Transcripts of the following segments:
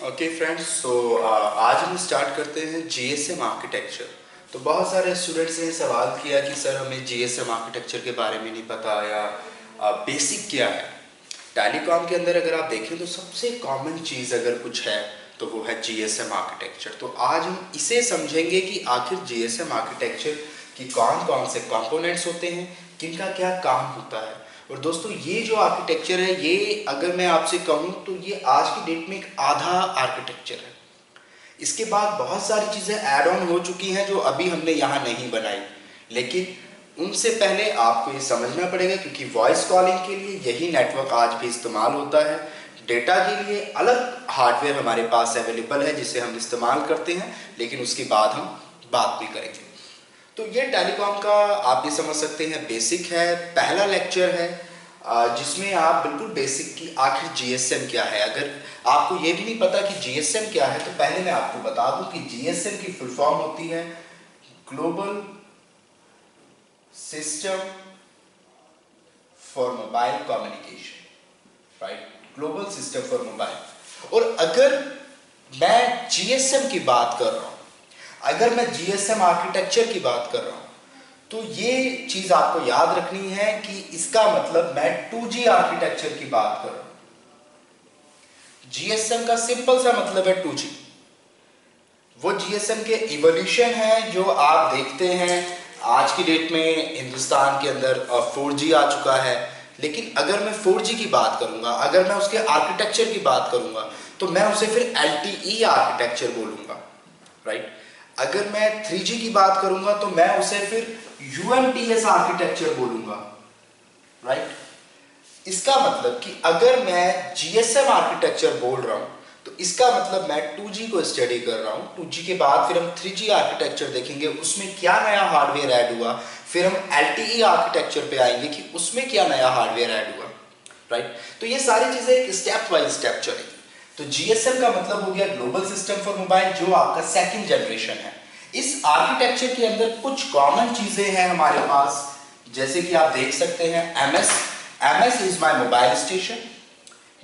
Okay friends, सो आज हम start करते हैं जीएसएम आर्किटेक्चर। तो बहुत सारे स्टूडेंट्स ने सवाल किया कि सर हमें जीएसएम आर्किटेक्चर के बारे में नहीं पता या बेसिक क्या है। टेलीकॉम के अंदर अगर आप देखें तो सबसे कॉमन चीज़ अगर कुछ है तो वो है जीएसएम आर्किटेक्चर। तो आज हम इसे समझेंगे कि आखिर जीएसएम आर्किटेक्चर की कौन कौन से कंपोनेंट्स होते हैं, किनका क्या काम होता है। और दोस्तों ये जो आर्किटेक्चर है, ये अगर मैं आपसे कहूँ तो ये आज की डेट में एक आधा आर्किटेक्चर है। इसके बाद बहुत सारी चीज़ें ऐड ऑन हो चुकी हैं जो अभी हमने यहाँ नहीं बनाई, लेकिन उनसे पहले आपको ये समझना पड़ेगा क्योंकि वॉइस कॉलिंग के लिए यही नेटवर्क आज भी इस्तेमाल होता है। डेटा के लिए अलग हार्डवेयर हमारे पास अवेलेबल है जिसे हम इस्तेमाल करते हैं, लेकिन उसके बाद हम बात भी करेंगे। तो ये टेलीकॉम का आप ये समझ सकते हैं बेसिक है, पहला लेक्चर है जिसमें आप बिल्कुल बेसिक की आखिर जीएसएम क्या है। अगर आपको ये भी नहीं पता कि जीएसएम क्या है तो पहले मैं आपको बता दूं कि जीएसएम की फुल फॉर्म होती है global system for mobile communication, right. Global system for mobile. और अगर मैं जीएसएम की बात कर रहा हूं, अगर मैं जीएसएम आर्किटेक्चर की बात कर रहा हूं, तो ये चीज आपको याद रखनी है कि इसका मतलब मैं 2G आर्किटेक्चर की बात कर रहा हूं। जीएसएम का सिंपल सा मतलब है 2G। वो जीएसएम के इवोल्यूशन है जो आप देखते हैं आज की डेट में हिंदुस्तान के अंदर 4G आ चुका है। लेकिन अगर मैं 4G की बात करूंगा, अगर मैं उसके आर्किटेक्चर की बात करूंगा तो मैं उसे फिर LTE आर्किटेक्चर बोलूंगा, राइट। अगर मैं 3G की बात करूंगा तो मैं उसे फिर UMTS आर्किटेक्चर बोलूंगा, राइट। इसका मतलब कि अगर मैं जीएसएम आर्किटेक्चर बोल रहा हूं तो इसका मतलब मैं 2G को स्टडी कर रहा हूं। 2G के बाद फिर हम 3G आर्किटेक्चर देखेंगे, उसमें क्या नया हार्डवेयर ऐड हुआ। फिर हम LTE आर्किटेक्चर पे आएंगे कि उसमें क्या नया हार्डवेयर ऐड हुआ, राइट। तो ये सारी चीजें एक स्टेप वाइज स्टेप चलेगी। तो जीएसएम का मतलब हो गया ग्लोबल सिस्टम फॉर मोबाइल, जो आपका सेकंड जनरेशन है। इस आर्किटेक्चर के अंदर कुछ कॉमन चीजें हैं हमारे पास, जैसे कि आप देख सकते हैं MS is my mobile station,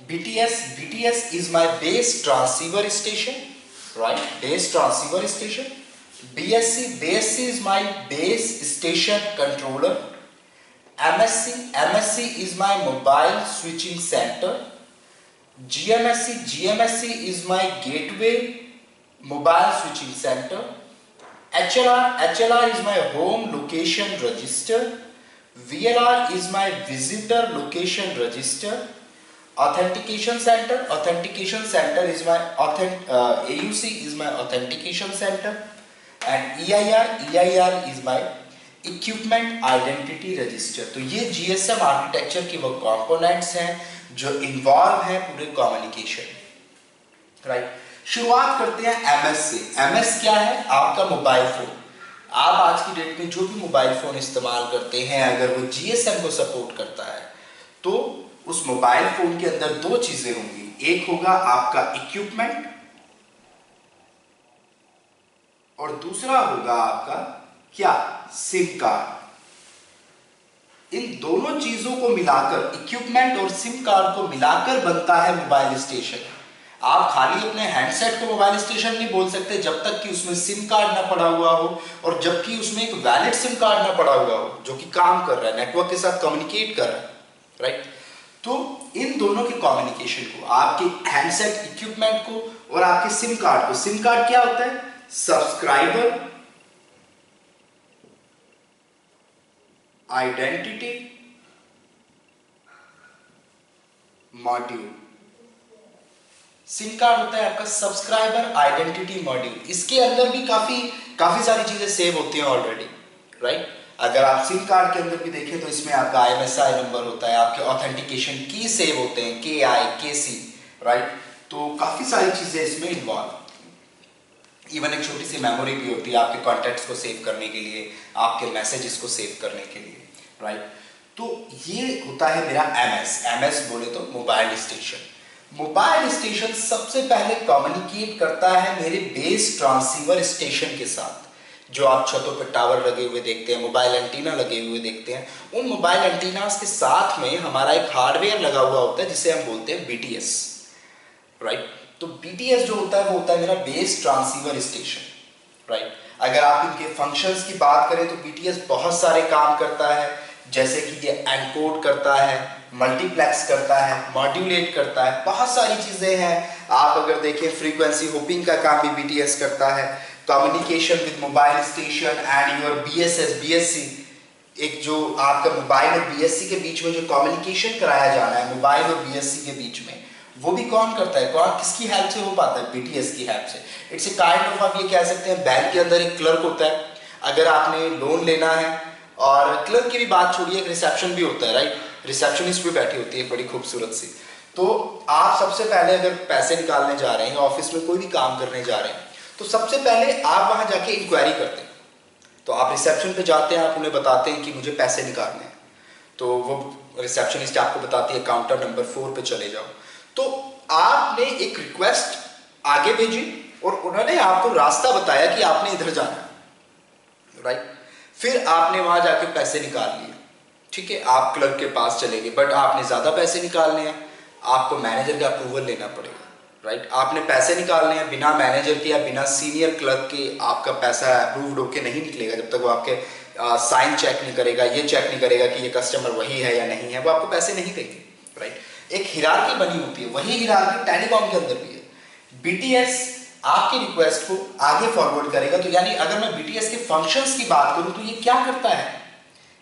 BTS is my base transceiver station, right, base transceiver station. BSC is my base station controller. MSC is my mobile switching centre. GMSC is my gateway mobile switching center. HLR is my home location register. VLR is my visitor location register. Authentication center is my AUC is my authentication center. And EIR is my equipment identity register. तो ये GSM architecture की वो components हैं जो involve है पूरे communication, right. शुरुआत करते हैं MS से। MS क्या है? आपका मोबाइल फोन। आप आज की डेट में जो भी मोबाइल फोन इस्तेमाल करते हैं, अगर वो GSM को सपोर्ट करता है तो उस मोबाइल फोन के अंदर दो चीजें होंगी। एक होगा आपका इक्विपमेंट और दूसरा होगा आपका क्या? SIM card. इन दोनों चीजों को मिलाकर, इक्विपमेंट और सिम कार्ड को मिलाकर बनता है मोबाइल स्टेशन। आप खाली अपने हैंडसेट को मोबाइल स्टेशन नहीं बोल सकते जब तक कि उसमें सिम कार्ड ना पड़ा हुआ हो और जबकि उसमें एक वैलिड सिम कार्ड ना पड़ा हुआ हो जो कि काम कर रहा है, नेटवर्क के साथ कम्युनिकेट कर रहा है, राइट। तो इन दोनों के कम्युनिकेशन को, आपके हैंडसेट इक्विपमेंट को और आपके सिम कार्ड को, सिम कार्ड क्या होता है? Subscriber identity module. SIM card होता है आपका सब्सक्राइबर आइडेंटिटी मॉड्यूल। इसके अंदर भी काफी सारी चीजें सेव होती हैं ऑलरेडी, राइट। अगर आप सिम कार्ड के अंदर भी देखें तो इसमें आपका IMSI नंबर होता है, आपके ऑथेंटिकेशन की सेव होते हैं, KI KC, राइट। तो काफी सारी चीजें इसमें इन्वॉल्व। इवन एक छोटी सी मेमोरी भी होती है आपके कॉन्टैक्ट्स को सेव करने के लिए, आपके मैसेजेस को सेव करने के लिए, राइट। तो ये होता है मेरा MS बोले तो मोबाइल स्टेशन। मोबाइल स्टेशन सबसे पहले कम्युनिकेट करता है मेरे बेस ट्रांसीवर स्टेशन के साथ। जो आप छतों पर टावर लगे हुए देखते हैं, मोबाइल एंटीना लगे हुए देखते हैं, उन मोबाइल एंटीनास के साथ में हमारा एक हार्डवेयर लगा हुआ होता है जिसे हम बोलते हैं BTS, राइट। तो BTS जो होता है वो होता है मेरा बेस ट्रांसीवर स्टेशन, राइट। अगर आप इनके फंक्शंस की बात करें तो BTS बहुत सारे काम करता है, जैसे कि ये एनकोड करता है, मल्टीप्लेक्स करता है, मॉड्यूलेट करता है, बहुत सारी चीज़ें हैं। आप अगर देखें फ्रीक्वेंसी होपिंग का काम भी BTS करता है, communication with mobile station and your BSC, एक जो आपका मोबाइल और BSC के बीच में जो कम्युनिकेशन कराया जाना है मोबाइल और BSC के बीच में, वो भी कौन करता है, कौन किसकी हेल्प से हो पाता है, BTS की हेल्प से। इट्स ए काइंड ऑफ, आप ये कह सकते हैं बैंक के अंदर एक क्लर्क होता है, अगर आपने लोन लेना है, और क्लर्क की भी बात छोड़िए, एक रिसेप्शन भी होता है, राइट, रिसेप्शनिस्ट भी बैठी होती है बड़ी खूबसूरत सी। तो आप सबसे पहले अगर पैसे निकालने जा रहे हैं, ऑफिस में कोई भी काम करने जा रहे हैं, तो सबसे पहले आप वहां जाके इंक्वायरी करते हैं। तो आप रिसेप्शन पे जाते हैं, आप उन्हें बताते हैं कि मुझे पैसे निकालने हैं, तो वो रिसेप्शनिस्ट आपको बताती है काउंटर नंबर 4 पे चले जाओ। तो आपने एक रिक्वेस्ट आगे भेजी और उन्होंने आपको रास्ता बताया कि आपने इधर जाना है, राइट। फिर आपने वहां जाके पैसे निकाल लिए, ठीक है, आप क्लर्क के पास चले गए, बट आपने ज्यादा पैसे निकालने हैं, आपको मैनेजर का अप्रूवल लेना पड़ेगा, राइट। आपने पैसे निकालने हैं, बिना मैनेजर के या बिना सीनियर क्लर्क के आपका पैसा अप्रूव्ड होके नहीं निकलेगा, जब तक वो आपके साइन चेक नहीं करेगा, ये चेक नहीं करेगा कि ये कस्टमर वही है या नहीं है, वो आपको पैसे नहीं देंगे, राइट। एक हिरार्की बनी होती है, वही हिरार्की टेलीकॉम के अंदर भी है। BTS आपकी रिक्वेस्ट को आगे फॉरवर्ड करेगा। तो यानी अगर मैं BTS के फंक्शंस की बात करूं तो ये क्या करता है,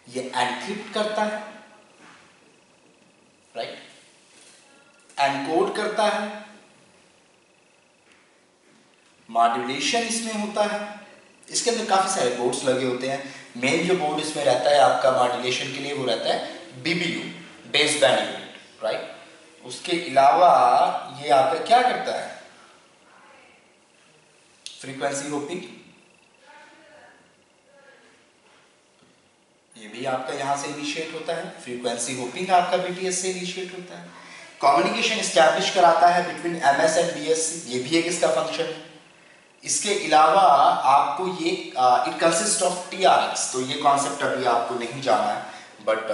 ये एनक्रिप्ट करता है, राइट, एनकोड करता है, मॉड्यूलेशन इसमें होता है, इसके अंदर काफी सारे बोर्ड्स लगे होते हैं। मेन जो बोर्ड इसमें रहता है आपका मॉड्यूलेशन के लिए वो रहता है BBU, base band unit, right. उसके अलावा ये आपका क्या करता है, फ्रीक्वेंसी होपिंग, ये भी आपका यहां से इनिशिएट होता है, फ्रीक्वेंसी होपिंग आपका BTS से इनिशिएट होता है। कम्युनिकेशन एस्टैब्लिश कराता है बिटवीन MS एंड BSC, ये भी एक इसका फंक्शन है। इसके अलावा आपको ये इट कंसिस्ट ऑफ TRX, तो ये कॉन्सेप्ट अभी आपको नहीं जाना है, बट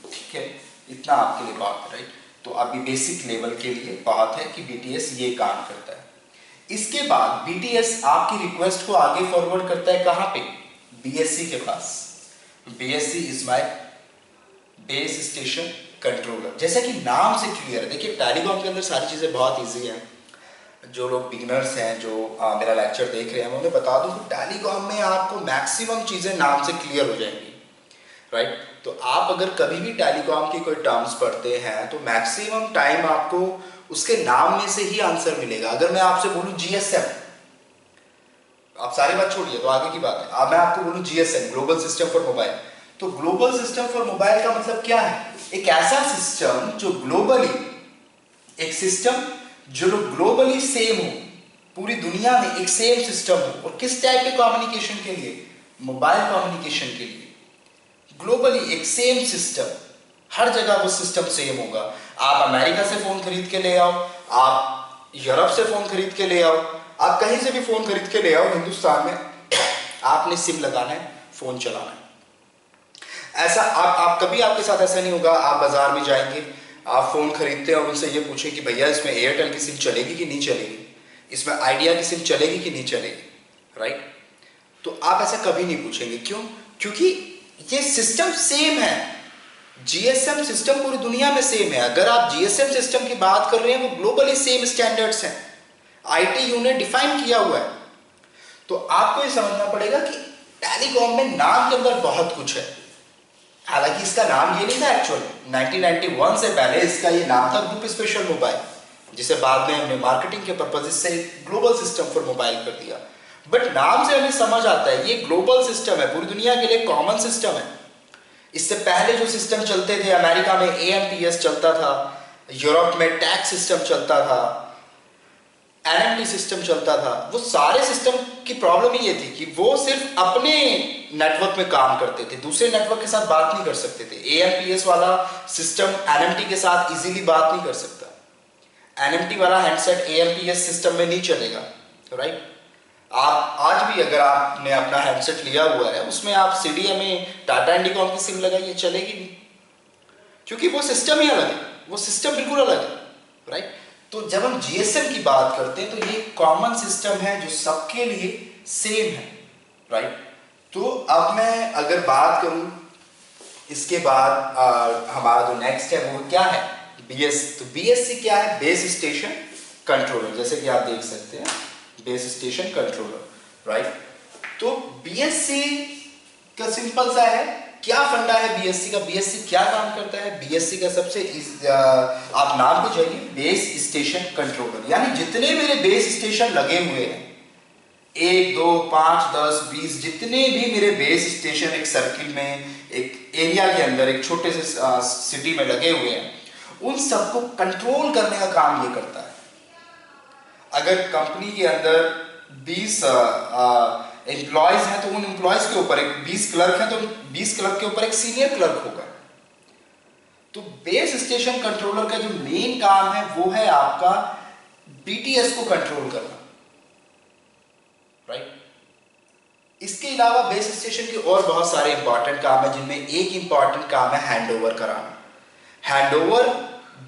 ठीक है, इतना आपके लिए बात है, राइट। तो अभी बेसिक लेवल के लिए बात है कि BTS ये काम करता है। इसके बाद BTS आपकी रिक्वेस्ट को आगे फॉरवर्ड करता है कहां पे, BSC के पास। BSC is my base station controller. जैसे कि नाम से क्लियर है, देखिए टेलीकॉम के अंदर सारी चीजें बहुत इजी हैं। जो लोग बिगिनर्स हैं, जो मेरा लेक्चर देख रहे हैं, मैं उन्हें बता दूं कि टेलीकॉम में आपको मैक्सिमम चीजें नाम से क्लियर हो जाएंगी, राइट। तो आप अगर कभी भी टेलीकॉम की कोई टर्म्स पढ़ते हैं तो मैक्सिमम टाइम आपको उसके नाम में से ही आंसर मिलेगा। अगर मैं आपसे बोलूं GSM, आप सारी बात छोड़िए, तो आगे की बात है, अब मैं आपको बोलूं GSM, global system for mobile, तो ग्लोबल सिस्टम फॉर मोबाइल का मतलब क्या है, एक ऐसा सिस्टम जो ग्लोबली, एक सिस्टम जो ग्लोबली सेम हो, पूरी दुनिया में एक सेम सिस्टम हो। और किस टाइप के कम्युनिकेशन के लिए, मोबाइल कम्युनिकेशन के लिए, ग्लोबली एक सेम सिस्टम, हर जगह वो सिस्टम सेम होगा। आप अमेरिका से फोन खरीद के ले आओ, आप यूरोप से फोन खरीद के ले आओ, आप कहीं से भी फोन खरीद के ले आओ, हिंदुस्तान में आपने सिम लगाना है, फोन चलाना है। ऐसा आप कभी आपके साथ ऐसा नहीं होगा, आप बाजार में जाएंगे, आप फोन खरीदते हैं और उनसे ये पूछें कि भैया इसमें एयरटेल की सिम चलेगी कि नहीं चलेगी, इसमें आइडिया की सिम चलेगी कि नहीं चलेगी, राइट। तो आप ऐसा कभी नहीं पूछेंगे, क्यों, क्योंकि ये सिस्टम सेम है। GSM सिस्टम पूरी दुनिया में सेम है। अगर आप GSM सिस्टम की बात कर रहे हैं, वो ग्लोबली सेम स्टैंडर्ड्स हैं, ITU ने डिफाइन किया हुआ है। तो आपको ये समझना पड़ेगा कि टेलीकॉम में नाम के अंदर बहुत कुछ है। हालांकि इसका नाम ये नहीं था एक्चुअल, 1991 से पहले इसका ये नाम था ग्रुप स्पेशल मोबाइल, जिसे बाद में हमने मार्केटिंग के पर्पज से ग्लोबल सिस्टम फॉर मोबाइल कर दिया। बट नाम से हमें समझ आता है ये ग्लोबल सिस्टम है, पूरी दुनिया के लिए कॉमन सिस्टम है। इससे पहले जो सिस्टम चलते थे, अमेरिका में AMPS चलता था, यूरोप में टैक्स सिस्टम चलता था, NMT सिस्टम चलता था, वो सारे सिस्टम की प्रॉब्लम ही ये थी कि वो सिर्फ अपने नेटवर्क में काम करते थे, दूसरे नेटवर्क के साथ बात नहीं कर सकते थे। AMPS वाला सिस्टम NMT के साथ इजीली बात नहीं कर सकता। NMT वाला हैंडसेट AMPS सिस्टम में नहीं चलेगा, राइट। आप आज भी अगर आपने अपना हैंडसेट लिया हुआ है, उसमें आप CDMA टाटा इंडिकॉम की सिम लगाइए, चलेगी नहीं, क्योंकि वो सिस्टम ही अलग है, वो सिस्टम बिल्कुल अलग है, राइट। तो जब हम जीएसएम की बात करते हैं तो ये कॉमन सिस्टम है जो सबके लिए सेम है, राइट। तो अब मैं अगर बात करूं इसके बाद हमारा जो नेक्स्ट है वो क्या है, बीएस। तो बीएससी क्या है, बेस स्टेशन कंट्रोलर, जैसे कि आप देख सकते हैं बेस स्टेशन कंट्रोलर, राइट। तो बीएससी का सिंपल सा है, क्या फंडा है बीएससी का, बीएससी क्या काम करता है। बीएससी का सबसे आप नाम पे जाइए, बेस स्टेशन कंट्रोलर, यानी जितने मेरे बेस स्टेशन लगे हुए हैं, 1 2 5 10 20 जितने भी मेरे बेस स्टेशन एक सर्किल में, एक एरिया के अंदर, एक छोटे से सिटी में लगे हुए हैं, उन सबको कंट्रोल करने का काम ये करता है। अगर कंपनी के अंदर 20 एम्प्लॉयज हैं तो उन एम्प्लॉयज के ऊपर, एक 20 क्लर्क हैं तो 20 क्लर्क के ऊपर एक सीनियर क्लर्क होगा। तो बेस स्टेशन कंट्रोलर का जो मेन काम है वो है आपका बीटीएस को कंट्रोल करना, राइट। इसके अलावा बेस स्टेशन के और बहुत सारे इंपॉर्टेंट काम है, जिनमें एक इंपॉर्टेंट काम है हैंडओवर कराना। हैंडओवर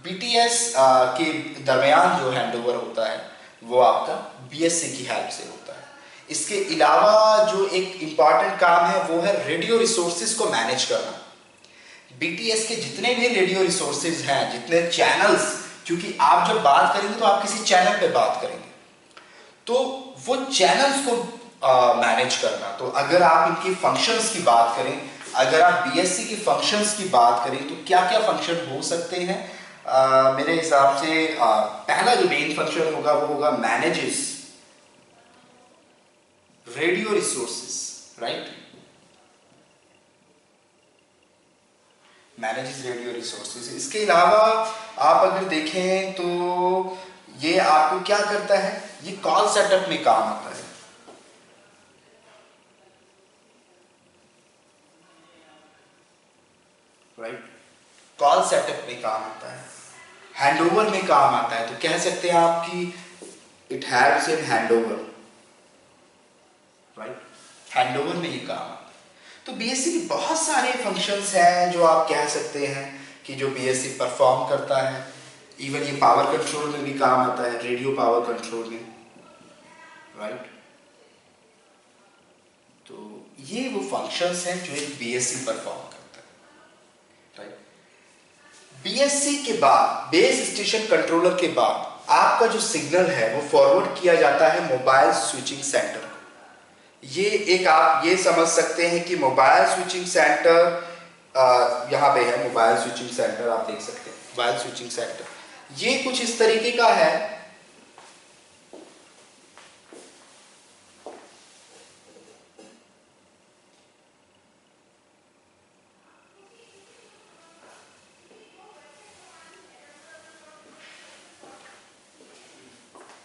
बीटीएस के दरमियान जो हैंडओवर होता है वो आपका बीएससी की हेल्प से होता है। इसके अलावा जो एक इंपॉर्टेंट काम है वो है रेडियो रिसोर्सेज को मैनेज करना। बीटीएस के जितने भी रेडियो रिसोर्सेज हैं, जितने चैनल्स, क्योंकि आप जब बात करेंगे तो आप किसी चैनल पे बात करेंगे, तो वो चैनल्स को मैनेज करना। तो अगर आप इनकी फंक्शंस की बात करें, अगर आप बीएससी की फंक्शंस की बात करें तो क्या क्या फंक्शन हो सकते हैं, मेरे हिसाब से पहला जो मेन फंक्शन होगा वो होगा manages radio resources, right. Manages radio resources. इसके अलावा आप अगर देखें तो ये आपको क्या करता है, ये कॉल सेटअप में काम आता है, राइट। कॉल सेटअप में काम आता है, हैंडओवर में काम आता है। तो कह सकते हैं आप कि it helps in handover, right. Handover में ये काम आता है। तो बीएससी के बहुत सारे फंक्शंस हैं जो आप कह सकते हैं कि जो बीएससी परफॉर्म करता है। इवन ये पावर कंट्रोल में भी काम आता है, रेडियो पावर कंट्रोल में, राइट। तो ये वो फंक्शंस हैं जो एक बीएससी परफॉर्म करता है, राइट। बीएससी के बाद, बेस स्टेशन कंट्रोलर के बाद, आपका जो सिग्नल है वो फॉरवर्ड किया जाता है मोबाइल स्विचिंग सेंटर को। ये एक आप ये समझ सकते हैं कि मोबाइल स्विचिंग सेंटर यहाँ पे है, मोबाइल स्विचिंग सेंटर आप देख सकते हैं, मोबाइल स्विचिंग सेंटर ये कुछ इस तरीके का है।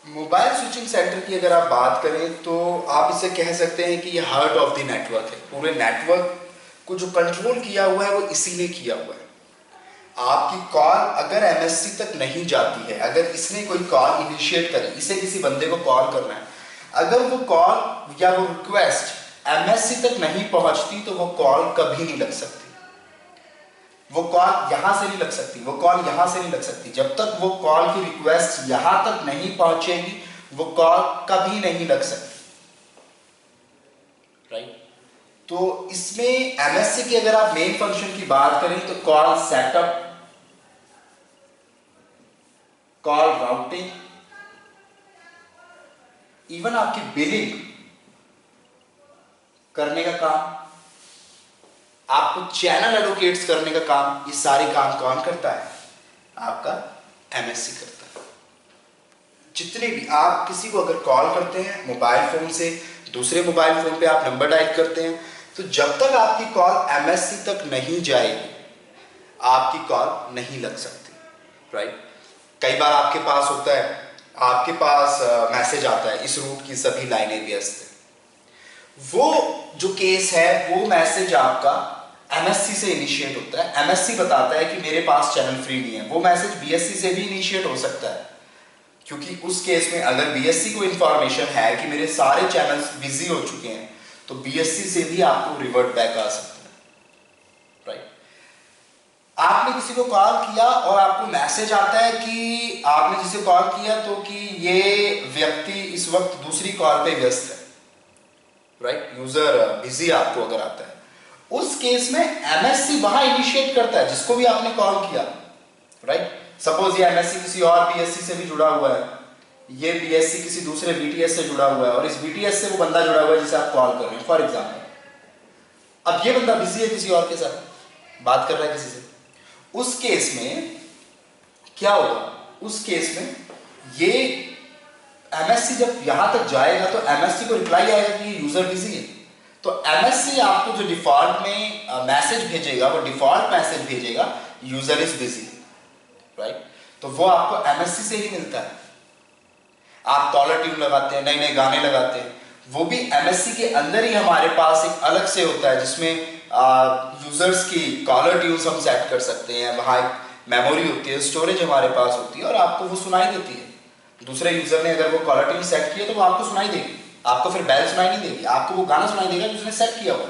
मोबाइल स्विचिंग सेंटर की अगर आप बात करें तो आप इसे कह सकते हैं कि ये हार्ट ऑफ द नेटवर्क है। पूरे नेटवर्क को जो कंट्रोल किया हुआ है वो इसी ने किया हुआ है। आपकी कॉल अगर एमएससी तक नहीं जाती है, अगर इसने कोई कॉल इनिशिएट करी, इसे किसी बंदे को कॉल करना है, अगर वो कॉल या वो रिक्वेस्ट एमएससी तक नहीं पहुंचती तो वो कॉल कभी नहीं लग सकती। वो कॉल यहां से नहीं लग सकती, वो कॉल यहां से नहीं लग सकती। जब तक वो कॉल की रिक्वेस्ट यहां तक नहीं पहुंचेगी वो कॉल कभी नहीं लग सकती, राइट। तो इसमें एमएससी की अगर आप मेन फंक्शन की बात करें तो call setup, call routing, even आपकी बिलिंग करने का काम, आपको चैनल एलोकेट्स करने का काम, ये सारे काम कौन करता है, आपका एमएससी करता है। जितने भी आप किसी को अगर कॉल करते हैं मोबाइल फोन से, दूसरे मोबाइल फोन पे आप नंबर डायल करते हैं, तो जब तक आपकी कॉल एमएससी तक नहीं जाएगी आपकी कॉल नहीं लग सकती, राइट। कई बार आपके पास होता है, आपके पास मैसेज आता है इस रूट की सभी लाइनें व्यस्त हैं। वो जो केस है वो मैसेज आपका एमएससी से इनिशिएट होता है। एमएससी बताता है कि मेरे पास चैनल फ्री नहीं है। वो मैसेज बीएससी से भी इनिशिएट हो सकता है, क्योंकि उस केस में अगर बीएससी को इंफॉर्मेशन है कि मेरे सारे चैनल्स बिजी हो चुके हैं तो बीएससी से भी आपको रिवर्ट बैक आ सकता है, राइट। आपने किसी को कॉल किया और आपको मैसेज आता है कि आपने जिसे कॉल किया तो कि ये व्यक्ति इस वक्त दूसरी कॉल पे व्यस्त है, राइट, यूजर बिजी आपको अगर आता है, उस केस में एमएससी वहां इनिशिएट करता है जिसको भी आपने कॉल किया, राइट। सपोज ये एमएससी किसी और बीएससी से भी जुड़ा हुआ है, ये बीएससी किसी दूसरे बीटीएस से जुड़ा हुआ है और इस बीटीएस से वो बंदा जुड़ा हुआ है जिसे आप कॉल कर रहे हैं फॉर एग्जाम्पल। अब ये बंदा बिजी है, किसी और के साथ बात कर रहा है किसी से, उस केस में क्या होगा, उस केस में ये एमएससी जब यहां तक जाएगा तो एमएससी को रिप्लाई आएगा कि ये यूजर बिजी है, तो एमएससी आपको जो डिफॉल्ट में मैसेज भेजेगा वो डिफॉल्ट मैसेज भेजेगा यूजर इज बिजी, राइट। तो वो आपको एमएससी से ही मिलता है। आप कॉलर ट्यून लगाते हैं, नए नए गाने लगाते हैं, वो भी एमएससी के अंदर ही हमारे पास एक अलग से होता है जिसमें यूजर्स की कॉलर ट्यून्स हम सेट कर सकते हैं। वहाँ एक मेमोरी होती है, स्टोरेज हमारे पास होती है और आपको वो सुनाई देती है। दूसरे यूजर ने अगर वो कॉलर ट्यून सेट किया तो वो आपको सुनाई देगी, आपको फिर बेल सुनाई नहीं देगी, आपको वो गाना सुनाई देगा जिसने सेट किया हुआ,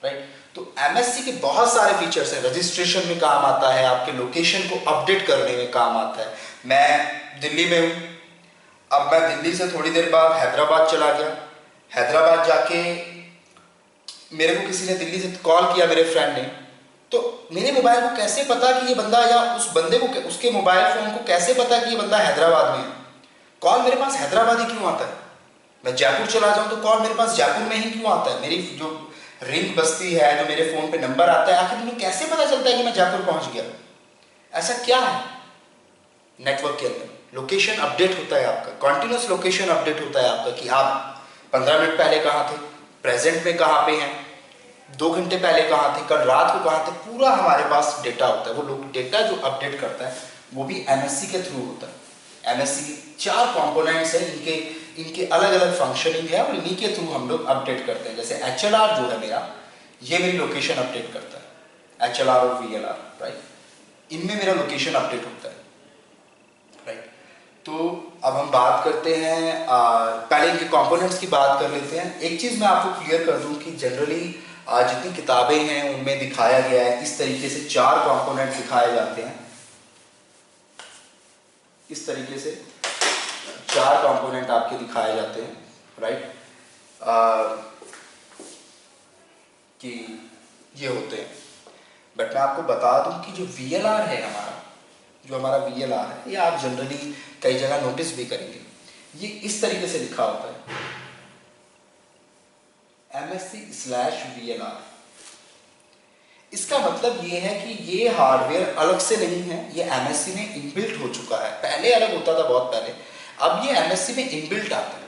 राइट। तो एमएससी के बहुत सारे फीचर्स हैं, रजिस्ट्रेशन में काम आता है, आपके लोकेशन को अपडेट करने में काम आता है। मैं दिल्ली में हूँ, अब मैं दिल्ली से थोड़ी देर बाद हैदराबाद चला गया, हैदराबाद जाके मेरे को किसी ने दिल्ली से कॉल किया, मेरे फ्रेंड ने, तो मेरे मोबाइल को कैसे पता कि ये बंदा, या उस बंदे को, उसके मोबाइल फोन को कैसे पता कि ये बंदा हैदराबाद में है। कॉल मेरे पास हैदराबाद ही क्यों आता है? मैं जयपुर चला जाऊं तो कॉल मेरे पास जयपुर में ही क्यों आता है? मेरी जो रिंग बजती है, जो मेरे फोन पे नंबर आता है, आखिर मुझे कैसे पता चलता है कि मैं जयपुर पहुंच गया? ऐसा क्या है? नेटवर्क के अंदर लोकेशन अपडेट होता है आपका, कॉन्टिन्यूस लोकेशन अपडेट होता है आपका कि आप 15 मिनट पहले कहाँ थे, प्रेजेंट में कहाँ पे हैं, 2 घंटे पहले कहाँ थे, कल रात को कहाँ थे, पूरा हमारे पास डेटा होता है। वो लोग डेटा जो अपडेट करता है वो भी एमएससी के थ्रू होता है। एमएससी 4 कंपोनेंट्स हैं, इनके अलग अलग फंक्शनिंग है और इन्हीं के थ्रू हम लोग अपडेट करते हैं। जैसे एचएलआर जो है मेरा, ये मेरी लोकेशन अपडेट करता है, एचएलआर और वीएलआर, राइट, इनमें मेरा लोकेशन अपडेट होता है, राइट। तो अब हम बात करते हैं, पहले इनके कंपोनेंट्स की बात कर लेते हैं। एक चीज़ मैं आपको क्लियर कर दूं कि जनरली जितनी किताबें हैं उनमें दिखाया गया है इस तरीके से 4 कंपोनेंट्स दिखाए जाते हैं, इस तरीके से 4 कंपोनेंट आपके दिखाए जाते हैं, राइट, कि ये होते हैं। बट मैं आपको बता दूं कि जो वीएलआर है हमारा, जो हमारा वीएलआर है, ये आप जनरली कई जगह नोटिस भी करेंगे, ये इस तरीके से लिखा होता है, MSC/VLR। इसका मतलब ये है कि ये हार्डवेयर अलग से नहीं है, ये एमएससी में इनबिल्ट हो चुका है। पहले अलग होता था, बहुत पहले, अब ये एमएससी में इनबिल्ट आता है।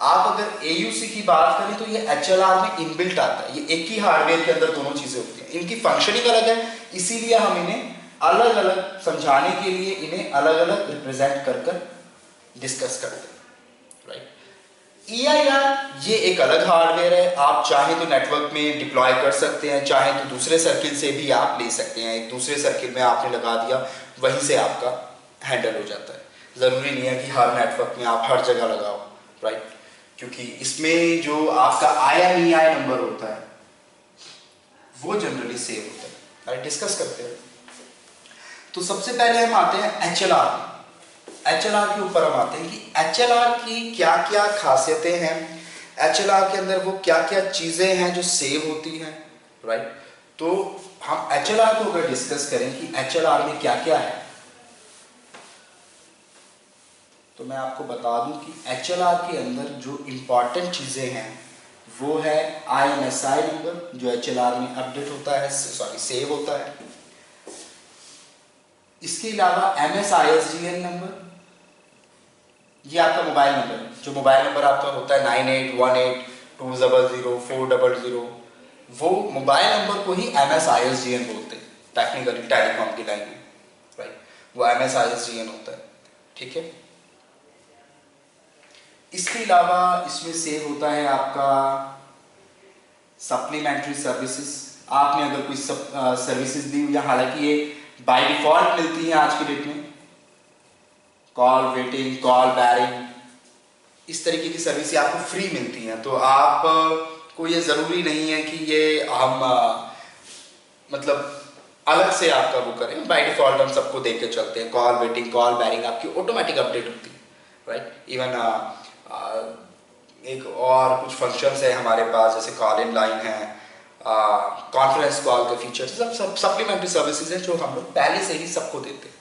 आप अगर AUC की बात करें तो ये HLR में इनबिल्ट आता है। ये एक ही हार्डवेयर के अंदर दोनों चीजें होती हैं, इनकी फंक्शनिंग अलग है, इसीलिए हम इन्हें अलग अलग समझाने के लिए इन्हें अलग अलग रिप्रेजेंट कर डिस्कस करते हैं, राइट। EIR ये एक अलग हार्डवेयर है, आप चाहे तो नेटवर्क में डिप्लॉय कर सकते हैं, चाहे तो दूसरे सर्किल से भी आप ले सकते हैं। एक दूसरे सर्किल में आपने लगा दिया, वहीं से आपका हैंडल हो जाता है। ज़रूरी नहीं है कि हर नेटवर्क में आप हर जगह लगाओ, राइट, क्योंकि इसमें जो आपका IMEI नंबर होता है वो जनरली सेव होता है, राइट। डिस्कस करते हैं। तो सबसे पहले हम आते हैं एचएलआर के ऊपर हम आते हैं कि एचएलआर की क्या क्या खासियतें हैं, एचएलआर के अंदर वो क्या क्या चीज़ें हैं जो सेव होती हैं, राइट। तो हम एचएलआर को अगर डिस्कस करें कि एचएलआर में क्या क्या है, तो मैं आपको बता दूं कि एचएलआर के अंदर जो इम्पॉर्टेंट चीज़ें हैं वो है IMSI नंबर, जो एचएलआर में अपडेट होता है, सेव होता है। इसके अलावा MSISDN नंबर, ये आपका मोबाइल नंबर है। जो मोबाइल नंबर आपका होता है 9818200400, वो मोबाइल नंबर को ही MSISDN बोलते हैं टेक्निकली, टेलीकॉम की लैंग्वेज, राइट। वो MSISDN होता है, ठीक है। इसके अलावा इसमें सेव होता है आपका सप्लीमेंट्री सर्विसेज। आपने अगर कोई सर्विसेज दी हुई, हालांकि ये बाय डिफॉल्ट मिलती है आज की डेट में, कॉल वेटिंग, कॉल बैरिंग, इस तरीके की सर्विस आपको फ्री मिलती हैं। तो आप को ये ज़रूरी नहीं है कि ये हम मतलब अलग से आपका वो करें। बाय डिफॉल्ट हम सबको देख के चलते हैं, कॉल वेटिंग, कॉल बैरिंग आपकी ऑटोमेटिक अपडेट होती है, राइट। इवन एक और कुछ फंक्शंस है हमारे पास, जैसे कॉल इन लाइन है, कॉन्फ्रेंस कॉल के फीचर्स, सब सप्लीमेंट्री सर्विसेज हैं जो हम लोग पहले से ही सबको देते हैं,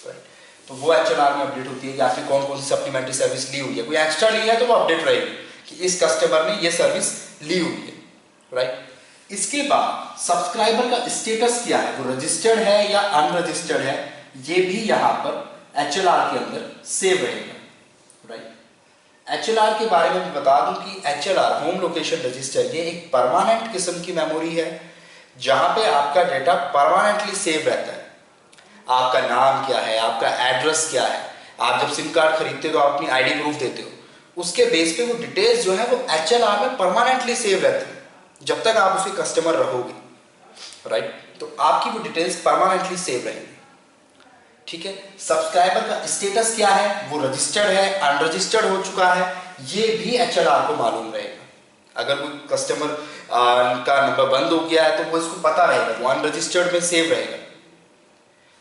राइट। तो वो HLR में अपडेट होती है कि आपने कौन कौन सी सप्लीमेंट्री सर्विस ली हुई है, कोई एक्स्ट्रा ली है तो वो अपडेट रहेगी कि इस कस्टमर ने ये सर्विस ली हुई है, राइट। इसके बाद सब्सक्राइबर का स्टेटस क्या है, वो रजिस्टर्ड है या अनरजिस्टर्ड है, ये भी यहाँ पर HLR के अंदर सेव रहेगा, राइट। HLR के बारे में मैं बता दूं कि HLR होम लोकेशन रजिस्टर ये एक परमानेंट किस्म की मेमोरी है जहां पे आपका डेटा परमानेंटली सेव रहता है। आपका नाम क्या है, आपका एड्रेस क्या है, आप जब सिम कार्ड खरीदते हो तो आप अपनी आईडी प्रूफ देते हो, उसके बेस पे वो डिटेल्स जो है वो HLR में परमानेंटली सेव रहती है जब तक आप उसके कस्टमर रहोगे, राइट। तो आपकी वो डिटेल्स परमानेंटली सेव रहेंगी, ठीक है। सब्सक्राइबर का स्टेटस क्या है, वो रजिस्टर्ड है, अनरजिस्टर्ड हो चुका है, ये भी HLR को मालूम रहेगा। अगर कोई कस्टमर का नंबर बंद हो गया है तो वो इसको पता रहेगा, वो अनरजिस्टर्ड में सेव रहेगा।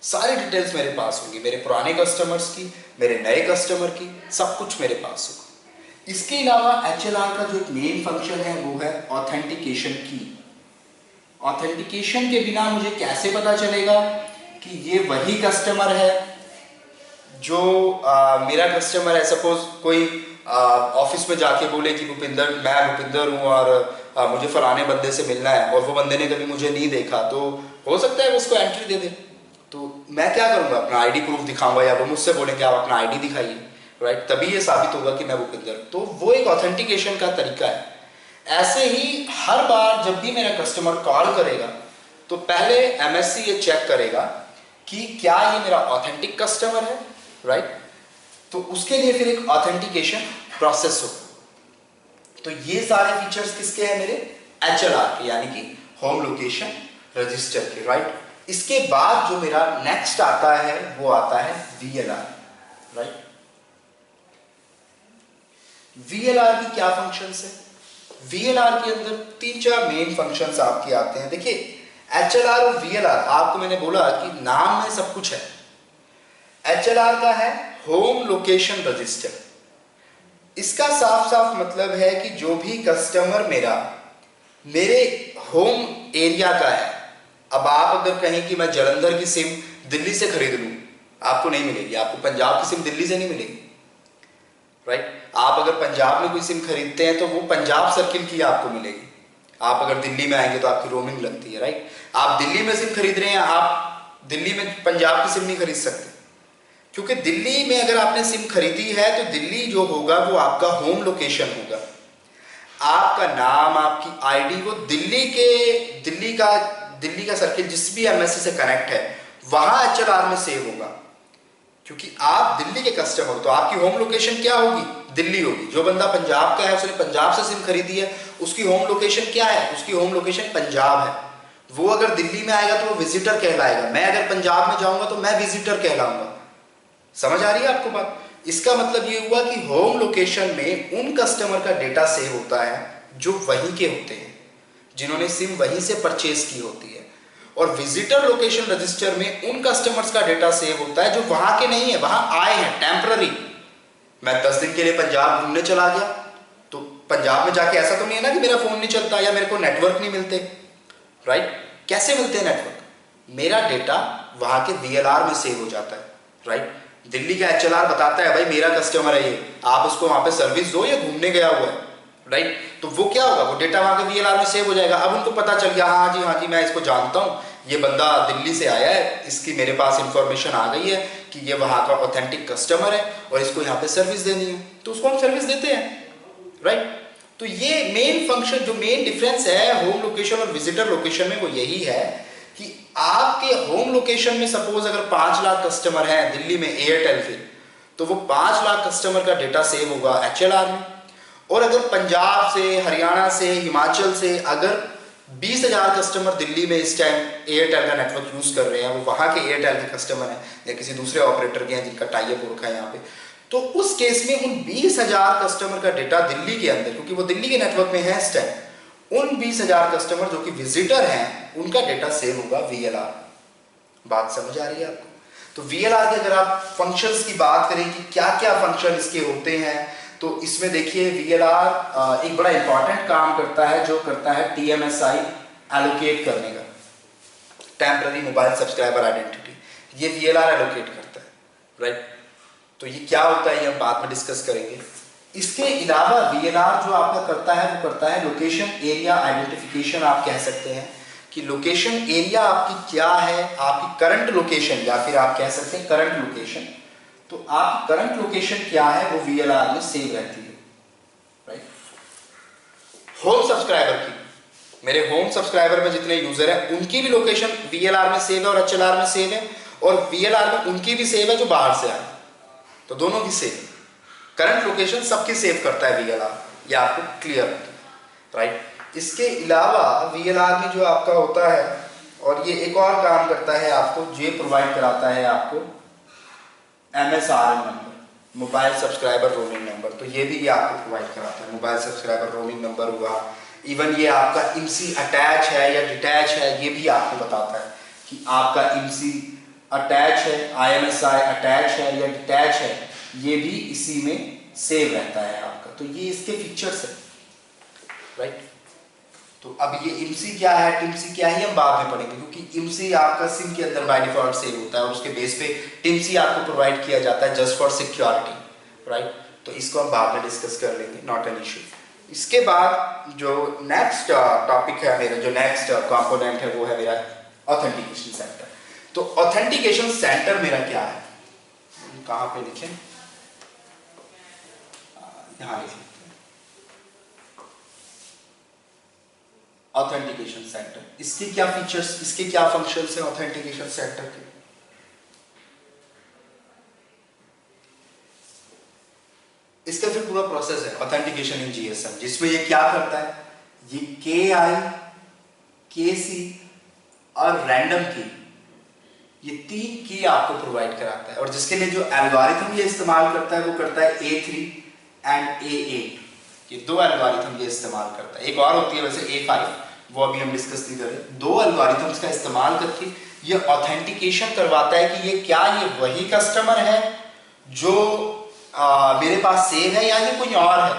सारी डिटेल्स मेरे पास होंगी, मेरे पुराने कस्टमर्स की, मेरे नए कस्टमर की, सब कुछ मेरे पास होगा। इसके अलावा HLR का जो एक मेन फंक्शन है वो है ऑथेंटिकेशन की। ऑथेंटिकेशन के बिना मुझे कैसे पता चलेगा कि ये वही कस्टमर है जो मेरा कस्टमर है। सपोज कोई ऑफिस में जाके बोले कि मैं भूपिंदर हूँ और मुझे फलाने बंदे से मिलना है, और वो बंदे ने कभी मुझे नहीं देखा, तो हो सकता है वो उसको एंट्री दे दे। तो मैं क्या करूँगा, अपना आईडी प्रूफ दिखाऊंगा, या वो मुझसे बोलेंगे आप अपना आईडी दिखाइए, राइट। तभी ये साबित होगा कि मैं भूपिंदर। तो वो एक ऑथेंटिकेशन का तरीका है। ऐसे ही हर बार जब भी मेरा कस्टमर कॉल करेगा तो पहले MSC ये चेक करेगा कि क्या ये मेरा ऑथेंटिक कस्टमर है, राइट। तो उसके लिए फिर एक ऑथेंटिकेशन प्रोसेस हो। तो ये सारे फीचर्स किसके हैं, मेरे HLR के, यानी कि होम लोकेशन रजिस्टर के, राइट। इसके बाद जो मेरा नेक्स्ट आता है वो आता है VLR, राइट। VLR की क्या फंक्शंस है? VLR के अंदर 3-4 मेन फंक्शंस आपके आते हैं। देखिए HLR और VLR, आपको मैंने बोला कि नाम में सब कुछ है। HLR का है होम लोकेशन रजिस्टर। इसका साफ साफ मतलब है कि जो भी कस्टमर मेरे होम एरिया का है, अब आप अगर कहें कि मैं जलंधर की सिम दिल्ली से खरीद लूं, आपको नहीं मिलेगी। आपको पंजाब की सिम दिल्ली से नहीं मिलेगी, राइट। आप अगर पंजाब में कोई सिम खरीदते हैं तो वो पंजाब सर्किल की आपको मिलेगी। आप अगर दिल्ली में आएंगे तो आपकी रोमिंग लगती है, राइट। आप दिल्ली में सिम खरीद रहे हैं, आप दिल्ली में पंजाब की सिम नहीं खरीद सकते, क्योंकि दिल्ली में अगर आपने सिम खरीदी है तो दिल्ली जो होगा वो आपका होम लोकेशन होगा। आपका नाम, आपकी आईडी वो दिल्ली का सर्किल जिस भी MSC से कनेक्ट है वहां HLR में सेव होगा, क्योंकि आप दिल्ली के कस्टमर हो तो आपकी होम लोकेशन क्या होगी, दिल्ली होगी। जो बंदा पंजाब का है, उसने पंजाब से सिम खरीदी है, उसकी होम लोकेशन क्या है, उसकी होम लोकेशन पंजाब है। वो अगर दिल्ली में आएगा तो वो विजिटर कहलाएगा, मैं अगर पंजाब में जाऊंगा तो मैं विजिटर कहलाऊंगा। समझ आ रही है आपको बात? इसका मतलब ये हुआ कि होम लोकेशन में उन कस्टमर का डेटा सेव होता है जो वहीं के होते हैं, जिन्होंने सिम वहीं से परचेज की होती है। और विजिटर लोकेशन रजिस्टर में उन कस्टमर्स का डेटा सेव होता है जो वहां के नहीं है, वहां आए हैं टेम्पररी। मैं 10 दिन के लिए पंजाब घूमने चला गया, तो पंजाब में जाके ऐसा तो नहीं है ना कि मेरा फोन नहीं चलता या मेरे को नेटवर्क नहीं मिलते, राइट। कैसे मिलते हैं नेटवर्क? मेरा डेटा वहां के VLR में सेव हो जाता है, राइट। दिल्ली का HLR बताता है भाई मेरा कस्टमर है ये, आप उसको वहां पे सर्विस दो, ये घूमने गया हुआ है, राइट। तो वो क्या होगा, वो डेटा वहां के VLR में सेव हो जाएगा। अब उनको पता चल गया, हाँ जी मैं इसको जानता हूँ, ये बंदा दिल्ली से आया है, इसकी मेरे पास इंफॉर्मेशन आ गई है कि ये वहां का ऑथेंटिक कस्टमर है और इसको यहाँ पे सर्विस देनी है, तो उसको हम सर्विस देते हैं, राइट। तो ये मेन फंक्शन, जो मेन डिफरेंस है होम लोकेशन और विजिटर लोकेशन में, वो यही है कि आपके होम लोकेशन में सपोज अगर 5 लाख कस्टमर हैं दिल्ली में एयरटेल के, तो वो 5 लाख कस्टमर का डेटा सेव होगा HLR में। और अगर पंजाब से, हरियाणा से, हिमाचल से अगर 20,000 कस्टमर दिल्ली में इस टाइम एयरटेल का नेटवर्क यूज कर रहे हैं, वो वहां के एयरटेल के कस्टमर हैं या किसी दूसरे ऑपरेटर के हैं जिनका टाई अप हो रखा है यहाँ पे, तो उस केस में उन 20,000 कस्टमर का डेटा दिल्ली के अंदर, क्योंकि वो दिल्ली के नेटवर्क में है इस टाइम, उन 20,000 कस्टमर जो कि विजिटर हैं उनका डेटा सेव होगा VLR, बात समझ आ रही है आपको? तो VLR के अगर आप फंक्शंस की बात करें कि क्या क्या फंक्शन इसके होते हैं, तो इसमें देखिए VLR एक बड़ा इंपॉर्टेंट काम करता है, जो करता है TMSI एलोकेट करने का, टेम्पररी मोबाइल सब्सक्राइबर आइडेंटिटी, ये VLR एलोकेट करता है, राइट? तो ये क्या होता है ये हम बाद में डिस्कस करेंगे। इसके अलावा VLR जो आपका करता है वो करता है लोकेशन एरिया आइडेंटिफिकेशन। आप कह सकते हैं कि लोकेशन एरिया आपकी क्या है, आपकी करंट लोकेशन, या फिर आप कह सकते हैं करंट लोकेशन। तो आपकी करंट लोकेशन क्या है वो VLR में सेव रहती है, राइट? होम सब्सक्राइबर की, मेरे होम सब्सक्राइबर में जितने यूजर है उनकी भी लोकेशन VLR में सेव है और HLR में सेव है, और VLR में उनकी भी सेव है जो बाहर से आए, तो दोनों की सेव, करंट लोकेशन सबकी सेव करता है VLR, ये आपको क्लियर है, राइट? इसके अलावा VLR में जो आपका होता है, और ये एक और काम करता है आपको, ये प्रोवाइड कराता है आपको MSRN number, mobile subscriber roaming number. तो ये भी ये आपको प्रोवाइड कराता है, मोबाइल सब्सक्राइबर रोमिंग नंबर हुआ, इवन ये आपका IMSI अटैच है या डिटैच है, ये भी आपको बताता है कि आपका IMSI अटैच है, IMSI अटैच है या डिटैच है, ये भी इसी में सेव रहता है आपका। तो ये इसके फीचर्स है, राइट? तो अब ये IMSI क्या है, TIMSI क्या है, हम बाद में पढ़ेंगे, क्योंकि IMSI आपका सिम के अंदर बाय डिफॉल्ट सेव होता है और उसके बेस पे TIMSI आपको प्रोवाइड किया जाता है जस्ट फॉर सिक्योरिटी, राइट? तो इसको हम बाद में डिस्कस कर लेंगे, नॉट एन इशू। इसके बाद जो नेक्स्ट टॉपिक है मेरा, जो नेक्स्ट कंपोनेंट है वो है मेरा ऑथेंटिकेशन सेंटर। तो ऑथेंटिकेशन सेंटर मेरा क्या है, कहाँ पे लिखें, यहाँ लिखें ऑथेंटिकेशन सेंटर। इसके क्या फीचर्स, इसके क्या फंक्शंस हैं ऑथेंटिकेशन सेंटर के? इसका फिर पूरा प्रोसेस है ऑथेंटिकेशन इन GSM, जिसमें ये क्या करता है, ये KI, KC और रैंडम की, ये 3 की आपको प्रोवाइड कराता है, और जिसके लिए जो एल्गोरिथम ये इस्तेमाल करता है वो करता है A3 एंड A8। ये 2 एल्गोरिथम ये इस्तेमाल करता है, एक और होती है वैसे A5, वो अभी हम डिस्कस नहीं करें। 2 एल्गोरिथम्स का इस्तेमाल करके ये ऑथेंटिकेशन करवाता है कि ये क्या, ये वही कस्टमर है जो मेरे पास सेव है, या ये कोई और है,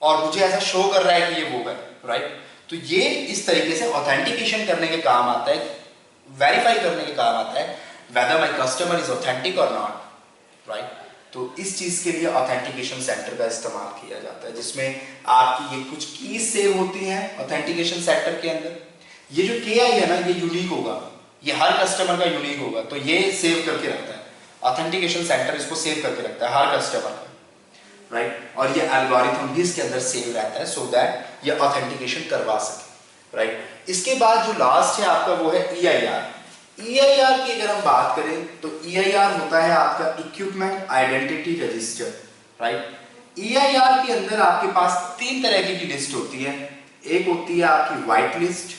और मुझे ऐसा शो कर रहा है कि ये वो है, राइट? तो ये इस तरीके से ऑथेंटिकेशन करने के काम आता है, वेरीफाई करने के काम आता है whether my customer is authentic or not, right? तो इस चीज के लिए ऑथेंटिकेशन सेंटर का इस्तेमाल किया जाता है, जिसमें आपकी ये कुछ कीज सेव होती हैं ऑथेंटिकेशन सेंटर के अंदर। ये जो KI है ना, ये यूनिक होगा, ये हर कस्टमर का यूनिक होगा, तो ये सेव करके रखता है ऑथेंटिकेशन सेंटर, इसको सेव करके रखता है हर कस्टमर का, राइट? और ये एल्गोरिथम भी इसके अंदर सेव रहता है सो दैट ये ऑथेंटिकेशन करवा सके, राइट? इसके बाद जो लास्ट है आपका वो है EIR। EIR की अगर हम बात करें तो EIR होता है आपका equipment identity register, right? EIR के अंदर आपके पास 3 तरह की लिस्ट होती है, एक होती है आपकी व्हाइट लिस्ट,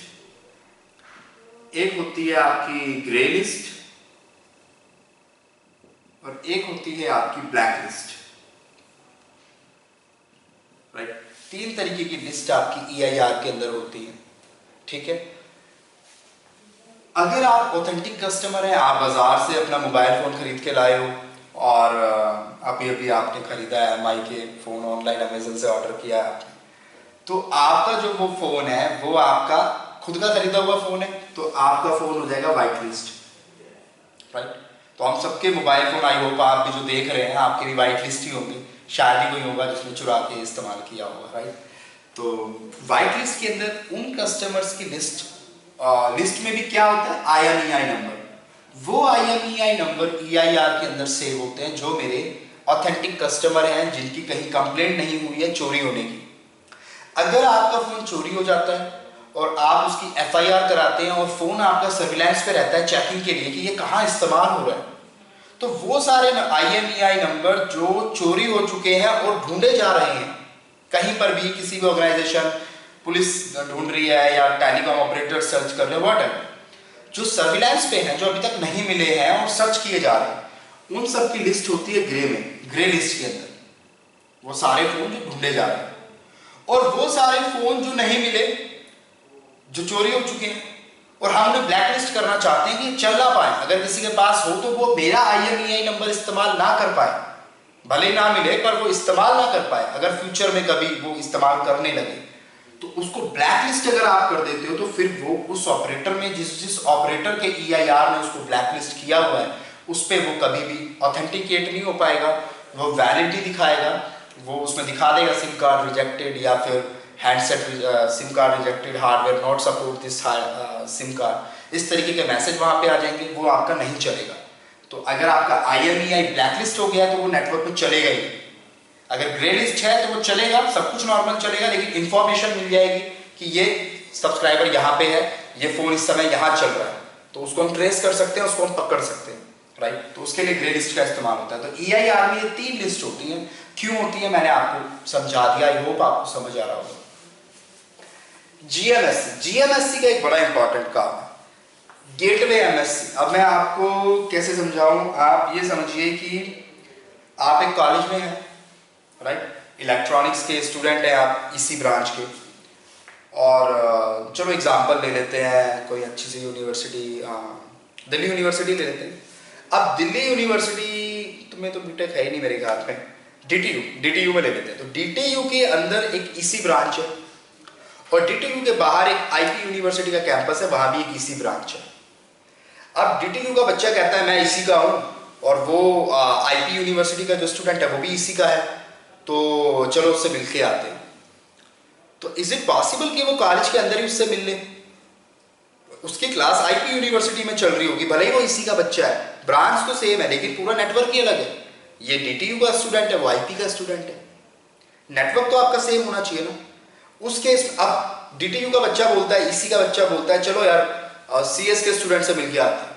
एक होती है आपकी ग्रे लिस्ट, और एक होती है आपकी ब्लैक लिस्ट, राइट? 3 तरीके की लिस्ट आपकी EIR के अंदर होती है, ठीक है? अगर आप ऑथेंटिक कस्टमर हैं, आप बाजार से अपना मोबाइल फोन खरीद के लाए हो, और अभी अभी आपने खरीदा है MI के फोन, ऑनलाइन अमेजन से ऑर्डर किया है आपने, तो आपका जो वो फोन है वो आपका खुद का खरीदा हुआ फोन है, तो आपका फोन हो जाएगा व्हाइट लिस्ट, राइट? तो हम सबके मोबाइल फोन, आई होप आप भी जो देख रहे हैं आपके भी व्हाइट लिस्ट ही होंगे, शायद ही कोई होगा जिसने चुरा के इस्तेमाल किया होगा, राइट? तो व्हाइट लिस्ट के अंदर उन कस्टमर्स की लिस्ट में भी क्या होता है, IMEI नंबर, वो IMEI नंबर EIR के अंदर सेव होते हैं जो मेरे ऑथेंटिक कस्टमर हैं, जिनकी कहीं कंप्लेंट नहीं हुई है चोरी होने की। अगर आपका फोन चोरी हो जाता है और आप उसकी FIR कराते हैं और फोन आपका सर्विलांस पे रहता है चेकिंग के लिए कि ये कहाँ इस्तेमाल हो रहा है, तो वो सारे IMEI नंबर जो चोरी हो चुके हैं और ढूंढे जा रहे हैं कहीं पर भी, किसी भी ऑर्गेनाइजेशन, पुलिस ढूंढ रही है या टेलीकॉम ऑपरेटर सर्च कर रहे हैं, व्हाटएवर, जो सर्विलांस पे हैं, जो अभी तक नहीं मिले हैं और सर्च किए जा रहे हैं, उन सब की लिस्ट होती है ग्रे में, ग्रे लिस्ट के अंदर, वो सारे फोन जो ढूंढे जा रहे हैं। और वो सारे फोन जो नहीं मिले, जो चोरी हो चुके हैं, और हम उन्हें ब्लैकलिस्ट करना चाहते हैं कि चल ना पाए, अगर किसी के पास हो तो वो मेरा IMEI नंबर इस्तेमाल ना कर पाए, भले ही ना मिले पर वो इस्तेमाल ना कर पाए, अगर फ्यूचर में कभी वो इस्तेमाल करने लगे तो उसको ब्लैकलिस्ट अगर आप कर देते हो तो फिर वो उस ऑपरेटर में जिस ऑपरेटर के EIR ने उसको ब्लैकलिस्ट किया हुआ है उस पर वो कभी भी ऑथेंटिकेट नहीं हो पाएगा, वो वैलिडिटी दिखाएगा, वो उसमें दिखा देगा सिम कार्ड रिजेक्टेड या फिर handset SIM card rejected, hardware not support this SIM card, इस तरीके के मैसेज वहाँ पे आ जाएंगे, वो आपका नहीं चलेगा। तो अगर आपका IMEI ब्लैकलिस्ट हो गया तो वो नेटवर्क में चलेगा ही। अगर ग्रे लिस्ट है तो वो चलेगा, सब कुछ नॉर्मल चलेगा, लेकिन इंफॉर्मेशन मिल जाएगी कि ये सब्सक्राइबर यहाँ पे है, ये फोन इस समय यहाँ चल रहा है, तो उसको हम ट्रेस कर सकते हैं, उसको हम पकड़ सकते हैं, राइट। तो उसके लिए ग्रे लिस्ट का इस्तेमाल होता है। तो EIR में ये 3 लिस्ट होती हैं। क्यों होती है मैंने आपको समझा दिया, आई होप आपको समझ आ रहा होगा। GMSC का एक बड़ा इंपॉर्टेंट काम है, गेटवे MSC। अब मैं आपको कैसे समझाऊं, आप ये समझिए कि आप एक कॉलेज में हैं, राइट, इलेक्ट्रॉनिक्स के स्टूडेंट हैं आप, EC ब्रांच के, और चलो एग्जांपल ले लेते हैं कोई अच्छी सी यूनिवर्सिटी, दिल्ली यूनिवर्सिटी ले लेते हैं। अब दिल्ली यूनिवर्सिटी तुम्हें तो बीटेक है ही नहीं मेरे ख्याल में, DTU में ले लेते हैं। तो DTU के अंदर एक EC ब्रांच है और DTU के बाहर एक IP यूनिवर्सिटी का कैंपस है, वहां भी एक EC ब्रांच है। अब DTU का बच्चा कहता है मैं EC का हूं और वो IP यूनिवर्सिटी का जो स्टूडेंट है वो भी EC का है, तो चलो उससे मिलके आते हैं। तो इज इट पॉसिबल कि वो कॉलेज के अंदर ही उससे मिल ले? उसकी क्लास IP यूनिवर्सिटी में चल रही होगी, भले ही वो EC का बच्चा है, ब्रांच तो सेम है लेकिन पूरा नेटवर्क ही अलग है। ये DTU का स्टूडेंट है, वो IP का स्टूडेंट है, नेटवर्क तो आपका सेम होना चाहिए ना। उस केस अब DTU का बच्चा बोलता है, EC का बच्चा बोलता है चलो यार CS के स्टूडेंट से मिलके आते हैं,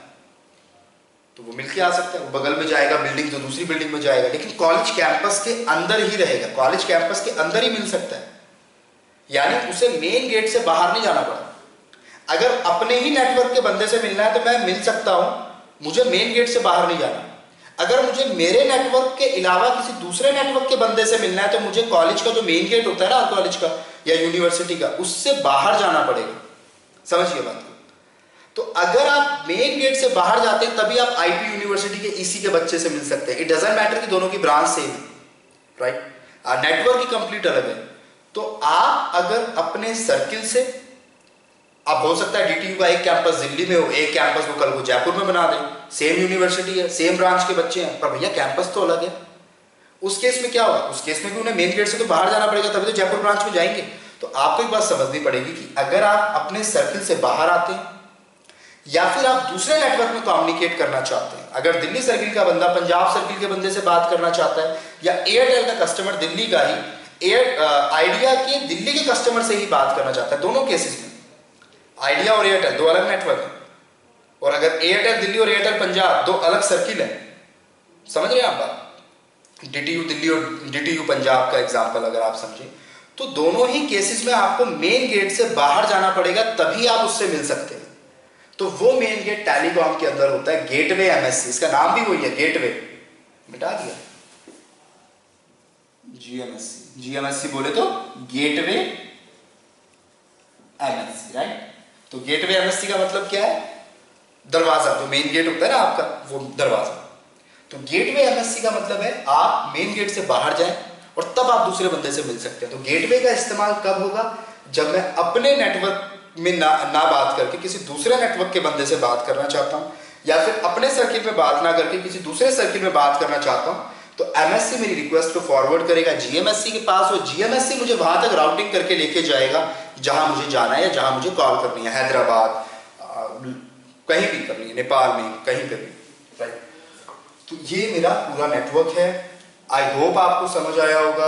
तो वो मिलके आ सकता है, वो बगल में जाएगा बिल्डिंग तो दूसरी बिल्डिंग में जाएगा, लेकिन कॉलेज कैंपस के अंदर ही रहेगा, कॉलेज कैंपस के अंदर ही मिल सकता है, यानी उसे मेन गेट से बाहर नहीं जाना पड़ा। अगर अपने ही नेटवर्क के बंदे से मिलना है तो मैं मिल सकता हूं, मुझे मेन गेट से बाहर नहीं जाना। अगर मुझे मेरे नेटवर्क के अलावा किसी दूसरे नेटवर्क के बंदे से मिलना है तो मुझे कॉलेज का जो मेन गेट होता है ना कॉलेज का या यूनिवर्सिटी का, उससे बाहर जाना पड़ेगा। समझिए बात को। तो अगर आप मेन गेट से बाहर जाते हैं तभी आप IP यूनिवर्सिटी के EC के बच्चे से मिल सकते हैं। इट डजंट मैटर कि दोनों की ब्रांच सेम है, राइट, नेटवर्क ही कंप्लीट अलग है। तो आप अगर अपने सर्किल से, अब हो सकता है DTU का एक कैंपस दिल्ली में हो, एक कैंपस वो कल को जयपुर में बना दें, सेम यूनिवर्सिटी है, सेम ब्रांच के बच्चे हैं, पर भैया कैंपस तो अलग है। उस केस में क्या होगा, उस केस में भी उन्हें मेन गेट से तो बाहर जाना पड़ेगा, तभी तो जयपुर ब्रांच में जाएंगे। तो आपको एक बात समझनी पड़ेगी कि अगर आप अपने सर्किल से बाहर आते हैं या फिर आप दूसरे नेटवर्क में कम्युनिकेट करना चाहते हैं, अगर दिल्ली सर्किल का बंदा पंजाब सर्किल के बंदे से बात करना चाहता है या एयरटेल का कस्टमर दिल्ली का ही आइडिया के दिल्ली के कस्टमर से ही बात करना चाहता है, दोनों केसेस में आइडिया और एयरटेल दो अलग नेटवर्क है, और अगर एयरटेल दिल्ली और एयरटेल पंजाब दो अलग सर्किल है, समझ रहे हैं आप बात। DTU दिल्ली और DTU पंजाब का एग्जांपल अगर आप समझें तो दोनों ही केसेस में आपको मेन गेट से बाहर जाना पड़ेगा, तभी आप उससे मिल सकते हैं। तो वो मेन गेट टेलीकॉम के अंदर होता है, गेटवे MSC, इसका नाम भी वही है, गेटवे, मिटा दिया GMSC बोले तो गेटवे MSC, राइट। तो गेटवे MSC का मतलब क्या है, दरवाजा, जो मेन गेट होता है ना आपका वो दरवाजा। तो गेटवे MSC का मतलब है आप मेन गेट से बाहर जाएं और तब आप दूसरे बंदे से मिल सकते हैं। तो गेटवे का इस्तेमाल कब होगा, जब मैं अपने नेटवर्क में ना बात करके किसी दूसरे नेटवर्क के बंदे से बात करना चाहता हूं, या फिर अपने सर्किल में बात ना करके किसी दूसरे सर्किल में बात करना चाहता हूं, तो MSC मेरी रिक्वेस्ट को फॉरवर्ड करेगा GMSC के पास, और GMSC मुझे वहां तक राउटिंग करके लेके जाएगा जहां मुझे जाना है या जहां मुझे कॉल करनी है, हैदराबाद, कहीं भी करनी है, नेपाल में कहीं पे भी, राइट। तो ये मेरा पूरा नेटवर्क है। आई होप आपको समझ आया होगा।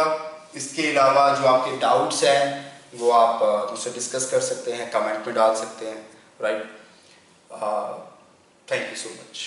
इसके अलावा जो आपके डाउट्स हैं वो आप मुझसे डिस्कस कर सकते हैं, कमेंट में डाल सकते हैं, right. Thank you so much.